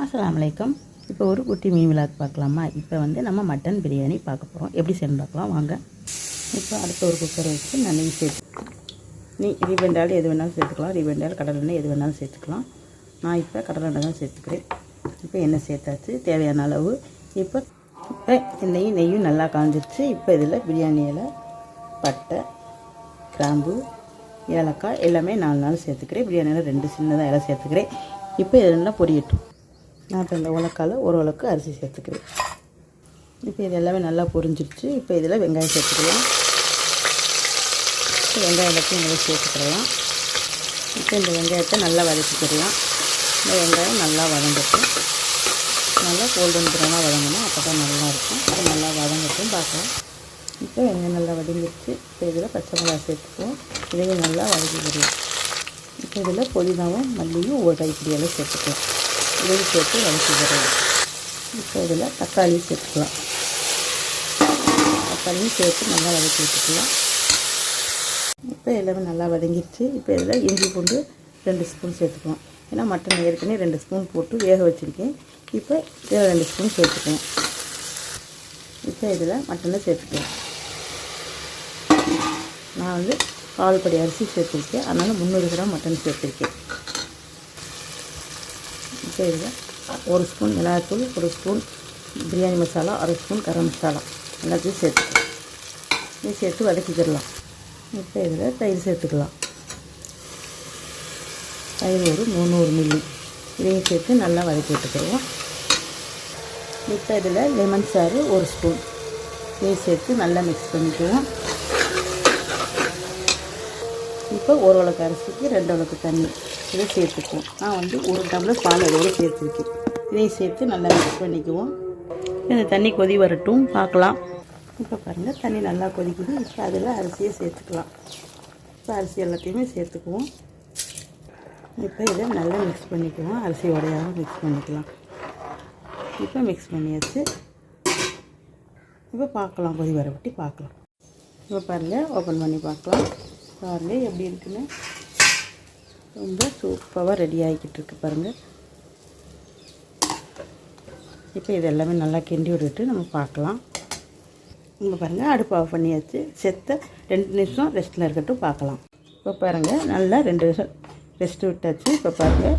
அஸ்ஸலாமு அலைக்கும். இப்போ ஒரு குட்டி மீன் விளாக் பார்க்கலாமா? இப்போ வந்து நம்ம மட்டன் பிரியாணி பார்க்க போகிறோம். எப்படி செய்யணும் பார்க்கலாம் வாங்க. இப்போ அடுத்த ஒரு குக்கரை வச்சு நான் நெய் சேர்த்து ரீபெண்டால் எது வேணாலும் சேர்த்துக்கலாம். ரீபெண்டால் கடலெண்ணெய் எது வேணாலும் சேர்த்துக்கலாம். நான் இப்போ கடலெண்ணெய் தான் சேர்த்துக்கிறேன். இப்போ எண்ணெய் சேர்த்தாச்சு தேவையான அளவு. இப்போ எண்ணெயும் நெய்யும் நல்லா காஞ்சிருச்சு. இப்போ இதில் பிரியாணி இலை, பட்டை, கிராம்பு, ஏலக்காய் எல்லாமே 4 சேர்த்துக்கிறேன். பிரியாணியில் 2 சின்னதாக இலை சேர்த்துக்கிறேன். இப்போ இதெல்லாம் பொரியட்டும். நான் இப்போ இந்த உலக்கால் ஒரு உலக்கு அரிசி சேர்த்துக்கிறேன். இப்போ இது எல்லாமே நல்லா பொரிஞ்சிடுச்சு. இப்போ இதில் வெங்காயம் சேர்த்துக்கலாம். வெங்காயம் எல்லாத்தையும் நல்லா சேர்த்துக்கலாம். இப்போ இந்த வெங்காயத்தை நல்லா வதக்கிக்கலாம். இந்த வெங்காயம் நல்லா வதங்கட்டும். நல்லா கோல்டன் ப்ரௌனாக வதங்கணும். அப்போ தான் நல்லாயிருக்கும். இப்போ நல்லா வதங்கட்டும் பார்க்கலாம். இப்போ வெங்காயம் நல்லா வதங்கிடுச்சு. இப்போ இதில் பச்சை மிளகாய் சேர்த்துக்குவோம். இதையும் நல்லா வதக்கிக்கிறோம். இப்போ இதில் புதினாவும் மல்லியும் ஒரு கைப்பிடியாலும் சேர்த்துக்கலாம். இதையும் சேர்த்து வதக்கிக்கிறோம். இப்போ இதில் தக்காளி சேர்த்துக்கலாம். தக்காளியும் சேர்த்து நல்லா வதக்கி வச்சுக்கலாம். இப்போ எல்லாமே நல்லா வதங்கிடுச்சு. இப்போ இதில் இஞ்சி பூண்டு 2 ஸ்பூன் சேர்த்துக்கலாம். ஏன்னா மட்டன் ஏற்கனவே 2 ஸ்பூன் போட்டு வேக வச்சுருக்கேன். இப்போ இதில் 2 ஸ்பூன் சேர்த்துக்கலாம். இப்போ இதில் மட்டனை சேர்த்துக்கலாம். நான் வந்து 1/4 படி அரிசி சேர்த்துருக்கேன். அதனால் 300 கிராம் மட்டன் சேர்த்துருக்கேன். இப்போ இதில் 1 ஸ்பூன் மிளகாய்த்தூள், 1 ஸ்பூன் பிரியாணி மசாலா, 1/2 ஸ்பூன் கரம் மசாலா எல்லாத்தையும் சேர்த்துக்கலாம். இதை சேர்த்து வதக்கிக்கிடலாம். இப்போ இதில் தயிர் சேர்த்துக்கலாம். தயிர் ஒரு 300 மில்லி இதையும் சேர்த்து நல்லா வதக்கி விட்டுக்கிடுவோம். இப்போ இதில் லெமன் சாறு 1 ஸ்பூன் இதை சேர்த்து நல்லா மிக்ஸ் பண்ணிக்குவோம். இப்போ 1 உலக்கு அரிசிக்கு 2 உலக்கு தண்ணி இதை சேர்த்துக்குவோம். நான் வந்து 1 டம்ளர் பால் அதோடு சேர்த்துருக்கேன். இதையும் சேர்த்து நல்லா மிக்ஸ் பண்ணிக்குவோம். இந்த தண்ணி கொதி வரட்டும் பார்க்கலாம். இப்போ பாருங்கள் தண்ணி நல்லா கொதிக்குது. இப்போ அதில் அரிசியை சேர்த்துக்கலாம். இப்போ அரிசி எல்லாத்தையுமே சேர்த்துக்குவோம். இப்போ இதை நல்லா மிக்ஸ் பண்ணிக்குவோம். அரிசி உடையாமல் மிக்ஸ் பண்ணிக்கலாம். இப்போ மிக்ஸ் பண்ணியாச்சு. இப்போ பார்க்கலாம், கொதி வர விட்டு பார்க்கலாம். இப்போ பாருங்கள் ஓப்பன் பண்ணி பார்க்கலாம். பாருங்கள் எப்படி இருக்குன்னு. ரொம்ப சூப்பராக ரெடி ஆகிக்கிட்டு இருக்கு பாருங்கள். இப்போ இது எல்லாமே நல்லா கிண்டி விட்டுட்டு நம்ம பார்க்கலாம். இங்கே பாருங்கள் அடுப்பு ஆஃப் பண்ணியாச்சு. 2 நிமிஷம் ரெஸ்ட்டில் இருக்கட்டும் பார்க்கலாம். இப்போ பாருங்கள் நல்லா 2 நிமிஷம் ரெஸ்ட்டு விட்டாச்சு. இப்போ பாருங்கள்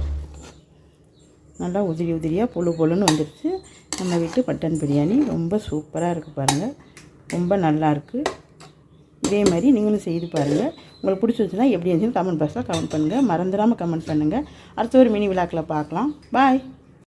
நல்லா உதிரியாக பொழுன்னு வந்துடுச்சு. நம்ம வீட்டு மட்டன் பிரியாணி ரொம்ப சூப்பராக இருக்குது பாருங்கள். ரொம்ப நல்லாயிருக்கு. இதே மாதிரி நீங்களும் செய்து பாருங்கள். உங்களுக்கு பிடிச்சிருச்சுன்னா எப்படி இருந்துச்சுன்னு கமெண்ட் பாக்ஸில் கமெண்ட் பண்ணுங்கள். மறந்துடாமல் கமெண்ட் பண்ணுங்கள். அடுத்த ஒரு மினி விழாக்கில் பார்க்கலாம். பாய்.